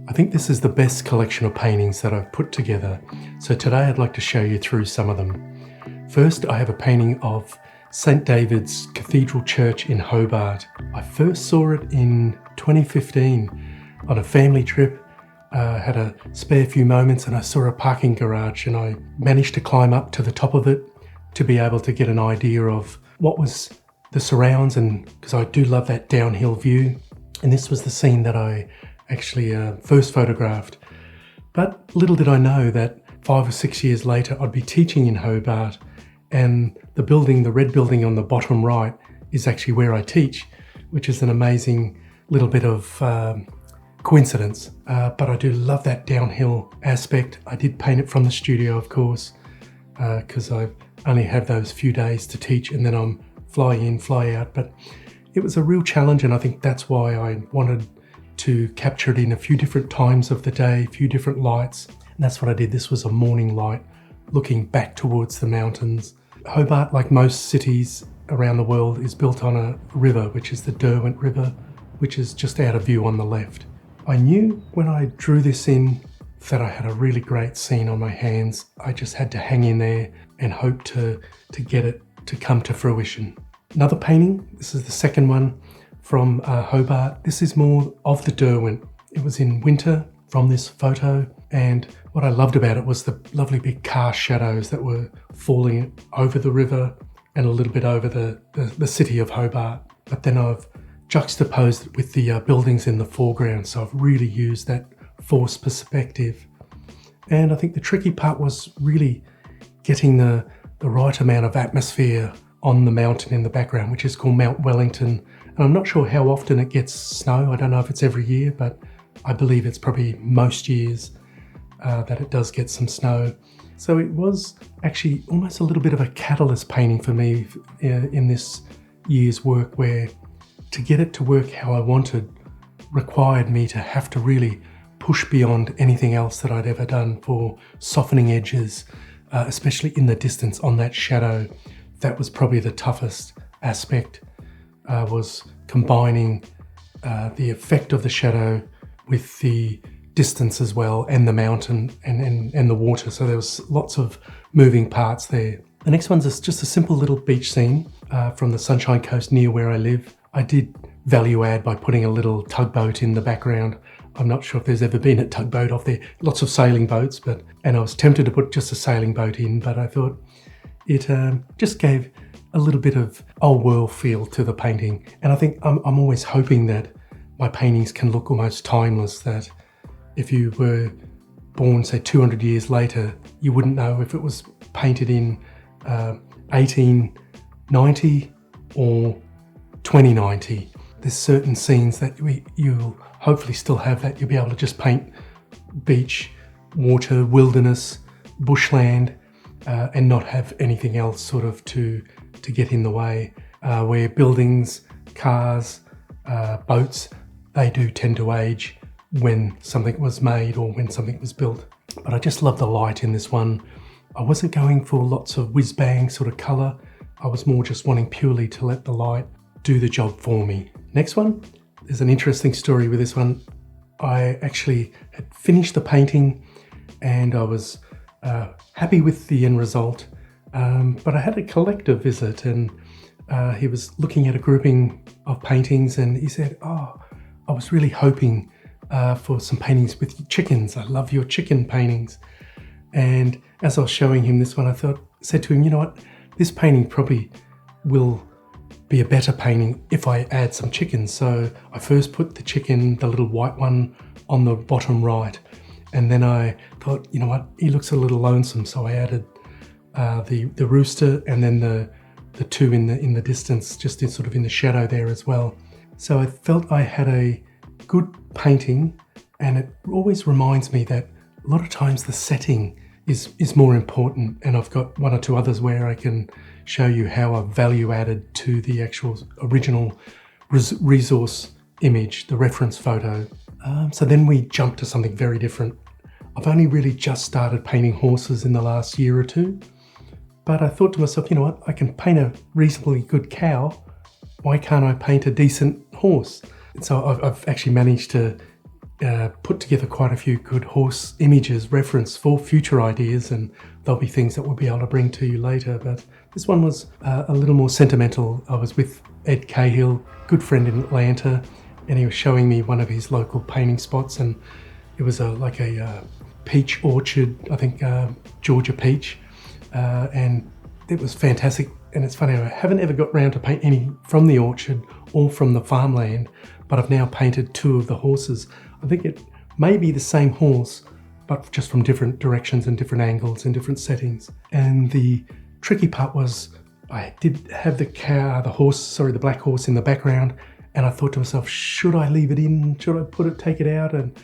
I think this is the best collection of paintings that I've put together, so today I'd like to show you through some of them. First, I have a painting of St. David's Cathedral Church in Hobart. I first saw it in 2015 on a family trip. Had a spare few moments and I saw a parking garage, and I managed to climb up to the top of it to be able to get an idea of what was the surrounds, and because I do love that downhill view. And this was the scene that I actually first photographed. But little did I know that 5 or 6 years later I'd be teaching in Hobart, and the building, the red building on the bottom right, is actually where I teach, which is an amazing little bit of coincidence. But I do love that downhill aspect. I did paint it from the studio, of course, because I only have those few days to teach and then I'm fly in, fly out. But it was a real challenge, and I think that's why I wanted to capture it in a few different times of the day, a few different lights. And that's what I did. This was a morning light looking back towards the mountains. Hobart, like most cities around the world, is built on a river, which is the Derwent River, which is just out of view on the left. I knew when I drew this in that I had a really great scene on my hands. I just had to hang in there and hope to get it to come to fruition. Another painting, this is the second one from Hobart. This is more of the Derwent. It was in winter from this photo, and what I loved about it was the lovely big car shadows that were falling over the river and a little bit over the city of Hobart. But then I've juxtaposed it with the buildings in the foreground, so I've really used that forced perspective. And I think the tricky part was really getting the right amount of atmosphere on the mountain in the background, which is called Mount Wellington. And I'm not sure how often it gets snow. I don't know if it's every year, but I believe it's probably most years that it does get some snow. So it was actually almost a little bit of a catalyst painting for me in this year's work, where to get it to work how I wanted required me to have to really push beyond anything else that I'd ever done for softening edges, especially in the distance on that shadow. That was probably the toughest aspect, was combining the effect of the shadow with the distance as well, and the mountain and the water. So there was lots of moving parts there. The next one's just a simple little beach scene from the Sunshine Coast near where I live. I did value add by putting a little tugboat in the background. I'm not sure if there's ever been a tugboat off there. Lots of sailing boats, and I was tempted to put just a sailing boat in, but I thought it just gave a little bit of old world feel to the painting. And I think I'm always hoping that my paintings can look almost timeless, that if you were born, say, 200 years later, you wouldn't know if it was painted in 1890 or 2090. There's certain scenes that you'll hopefully still have, that you'll be able to just paint beach, water, wilderness, bushland, and not have anything else sort of to get in the way. Where buildings, cars, boats, they do tend to age when something was made or when something was built. But I just love the light in this one. I wasn't going for lots of whiz-bang sort of colour. I was more just wanting purely to let the light do the job for me. Next one, there's an interesting story with this one. I actually had finished the painting and I was happy with the end result, but I had a collector visit, and he was looking at a grouping of paintings, and he said, "Oh, I was really hoping for some paintings with chickens. I love your chicken paintings." And as I was showing him this one, I said to him, "You know what, this painting probably will be a better painting if I add some chickens." So I first put the chicken, the little white one, on the bottom right, and then I thought, you know what, he looks a little lonesome, so I added the rooster, and then the two in the distance, just sort of in the shadow there as well. So I felt I had a good painting, and it always reminds me that a lot of times the setting is more important, and I've got one or two others where I can show you how I've value added to the actual original resource image, the reference photo. So then we jump to something very different. I've only really just started painting horses in the last year or two, but I thought to myself, you know what, I can paint a reasonably good cow. Why can't I paint a decent horse? And so I've actually managed to put together quite a few good horse images reference for future ideas, and there'll be things that we'll be able to bring to you later. But this one was a little more sentimental. I was with Ed Cahill, good friend in Atlanta, and he was showing me one of his local painting spots, and it was like a peach orchard, I think Georgia peach, and it was fantastic. And it's funny, I haven't ever got round to paint any from the orchard or from the farmland, but I've now painted two of the horses. I think it may be the same horse, but just from different directions and different angles and different settings. And the tricky part was I did have the black horse in the background, and I thought to myself, should I leave it in? Should I take it out? And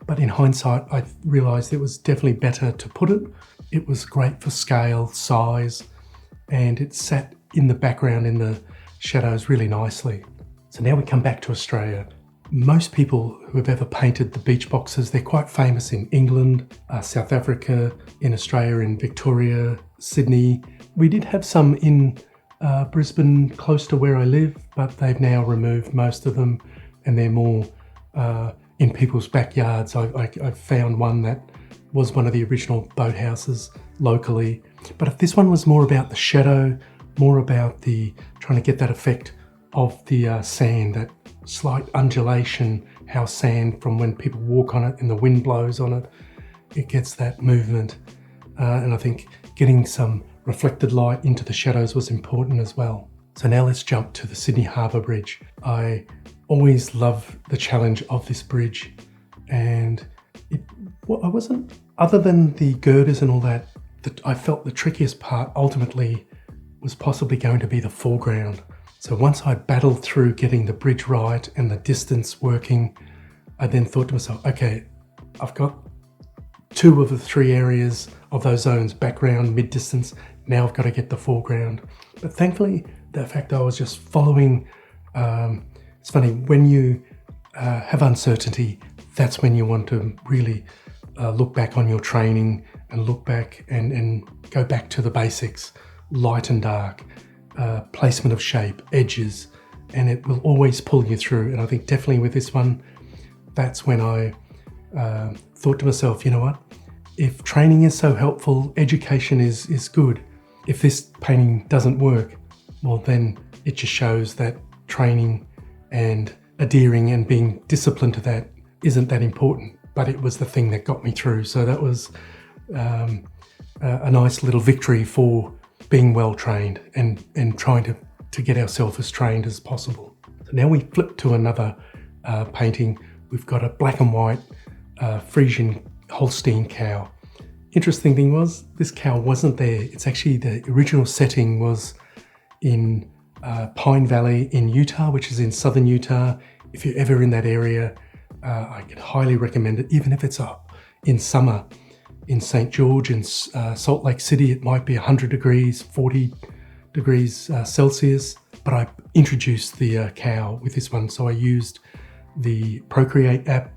but in hindsight, I realised it was definitely better to put it. It was great for scale, size, and it sat in the background in the shadows really nicely. So now we come back to Australia. Most people who have ever painted the beach boxes, they're quite famous in England, South Africa, in Australia, in Victoria, Sydney. We did have some in Brisbane, close to where I live, but they've now removed most of them, and they're more in people's backyards. I found one that was one of the original boathouses locally. But if this one was more about the shadow, more about trying to get that effect of the sand, that slight undulation, how sand from when people walk on it and the wind blows on it, it gets that movement. And I think getting some reflected light into the shadows was important as well. So now let's jump to the Sydney Harbour Bridge. I always love the challenge of this bridge, and I wasn't, other than the girders and all that, I felt the trickiest part ultimately was possibly going to be the foreground. So once I battled through getting the bridge right and the distance working, I then thought to myself, okay, I've got two of the three areas of those zones, background, mid-distance. Now I've got to get the foreground. But thankfully, the fact I was just following, it's funny, when you have uncertainty, that's when you want to really look back on your training and look back and go back to the basics, light and dark, placement of shape, edges, and it will always pull you through. And I think definitely with this one, that's when I thought to myself, you know what, if training is so helpful, education is good. If this painting doesn't work, well then it just shows that training and adhering and being disciplined to that isn't that important, but it was the thing that got me through. So that was a nice little victory for being well trained and trying to get ourselves as trained as possible. So now we flip to another painting. We've got a black and white Frisian Holstein cow. Interesting thing was, this cow wasn't there. It's actually, the original setting was in Pine Valley in Utah, which is in southern Utah. If you're ever in that area, I can highly recommend it, even if it's up in summer. In St. George and Salt Lake City, it might be 100 degrees, 40 degrees Celsius. But I introduced the cow with this one. So I used the Procreate app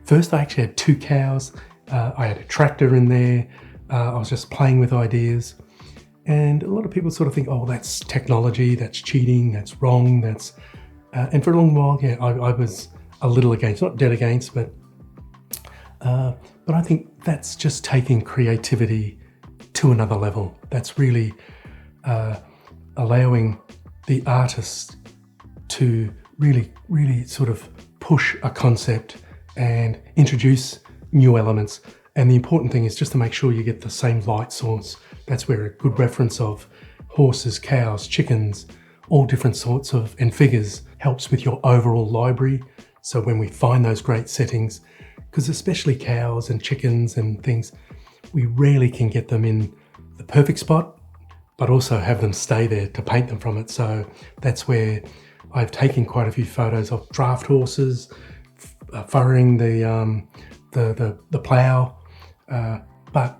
first I actually had two cows. I had a tractor in there. I was just playing with ideas. And a lot of people sort of think, oh, that's technology, that's cheating, that's wrong, and for a long while, yeah, I was a little against, not dead against, but I think that's just taking creativity to another level. That's really allowing the artist to really, really sort of push a concept and introduce new elements. And the important thing is just to make sure you get the same light source. That's where a good reference of horses, cows, chickens, all different sorts of, and figures helps with your overall library. So when we find those great settings, because especially cows and chickens and things, we rarely can get them in the perfect spot, but also have them stay there to paint them from it. So that's where I've taken quite a few photos of draft horses, furrowing the plough, but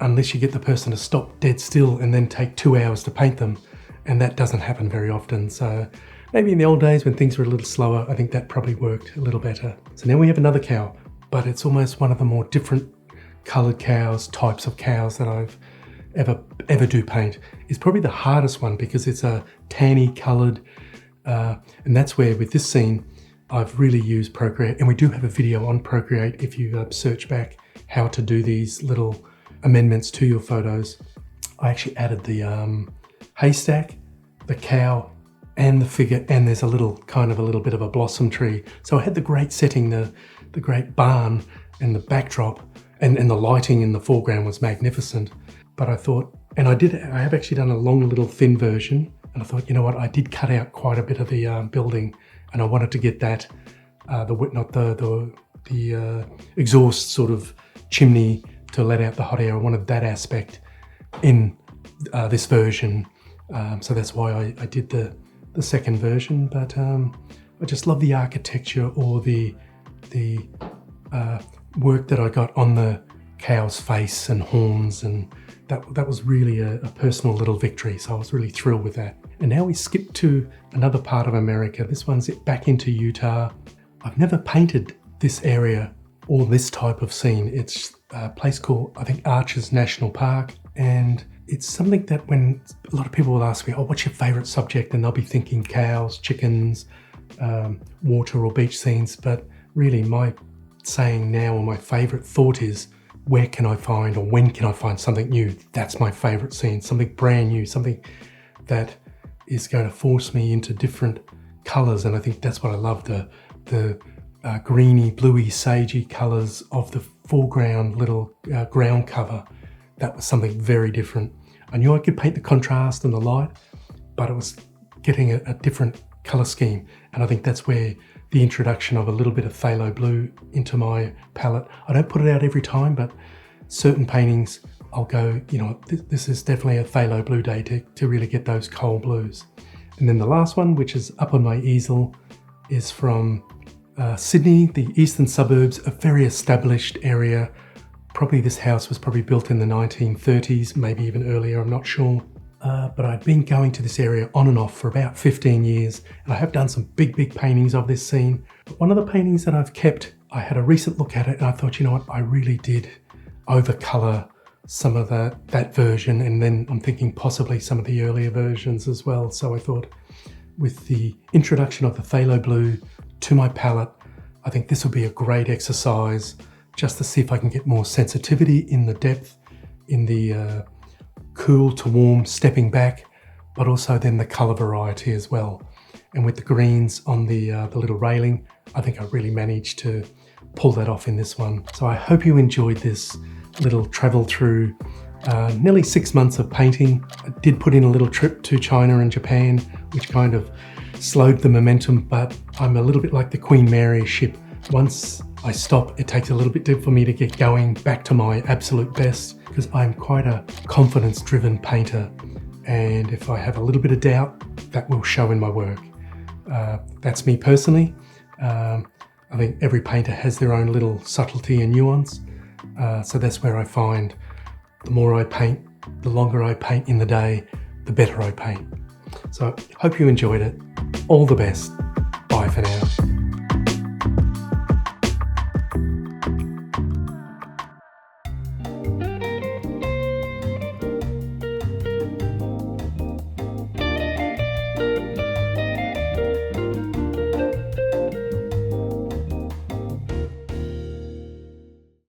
unless you get the person to stop dead still and then take 2 hours to paint them, and that doesn't happen very often. So maybe in the old days when things were a little slower, I think that probably worked a little better. So now we have another cow, but it's almost one of the more different coloured cows, types of cows that I've ever do paint. It's probably the hardest one because it's a tanny coloured, and that's where with this scene, I've really used Procreate, and we do have a video on Procreate if you search back how to do these little amendments to your photos. I actually added the haystack, the cow, and the figure, and there's a little bit of a blossom tree. So I had the great setting, the great barn and the backdrop, and the lighting in the foreground was magnificent. But I thought, and I have actually done a long little thin version, and I thought, you know what, I did cut out quite a bit of the building, and I wanted to get that, the exhaust sort of chimney to let out the hot air. I wanted that aspect in this version, so that's why I did the second version. But I just love the architecture, or the work that I got on the cow's face and horns, and that was really a personal little victory, so I was really thrilled with that. And now we skip to another part of America. This one's back into Utah. I've never painted this area or this type of scene. It's a place called, I think, Arches National Park, and it's something that when a lot of people will ask me, oh, what's your favorite subject? And they'll be thinking cows, chickens, water or beach scenes. But really my saying now, or my favorite thought is, where can I find, or when can I find something new? That's my favorite scene, something brand new, something that is going to force me into different colors. And I think that's what I love, the greeny, bluey, sagey colors of the foreground little ground cover. That was something very different. I knew I could paint the contrast and the light, but it was getting a different color scheme. And I think that's where the introduction of a little bit of phthalo blue into my palette. I don't put it out every time, but certain paintings I'll go, you know, this is definitely a phthalo blue day to really get those coal blues. And then the last one, which is up on my easel, is from Sydney, the eastern suburbs, a very established area. Probably this house was probably built in the 1930s, maybe even earlier, I'm not sure. But I'd been going to this area on and off for about 15 years, and I have done some big paintings of this scene. But one of the paintings that I've kept, I had a recent look at it and I thought, you know what, I really did overcolor some of that version, and then I'm thinking possibly some of the earlier versions as well. So I thought, with the introduction of the phthalo blue to my palette, I think this will be a great exercise just to see if I can get more sensitivity in the depth, in the cool to warm stepping back, but also then the color variety as well. And with the greens on the little railing, I think I really managed to pull that off in this one. So I hope you enjoyed this little travel through nearly 6 months of painting. I did put in a little trip to China and Japan, which kind of slowed the momentum, but I'm a little bit like the Queen Mary ship. Once I stop, it takes a little bit for me to get going back to my absolute best, because I'm quite a confidence-driven painter. And if I have a little bit of doubt, that will show in my work. That's me personally. I think every painter has their own little subtlety and nuance. So that's where I find the more I paint, the longer I paint in the day, the better I paint. So hope you enjoyed it. All the best. Bye for now.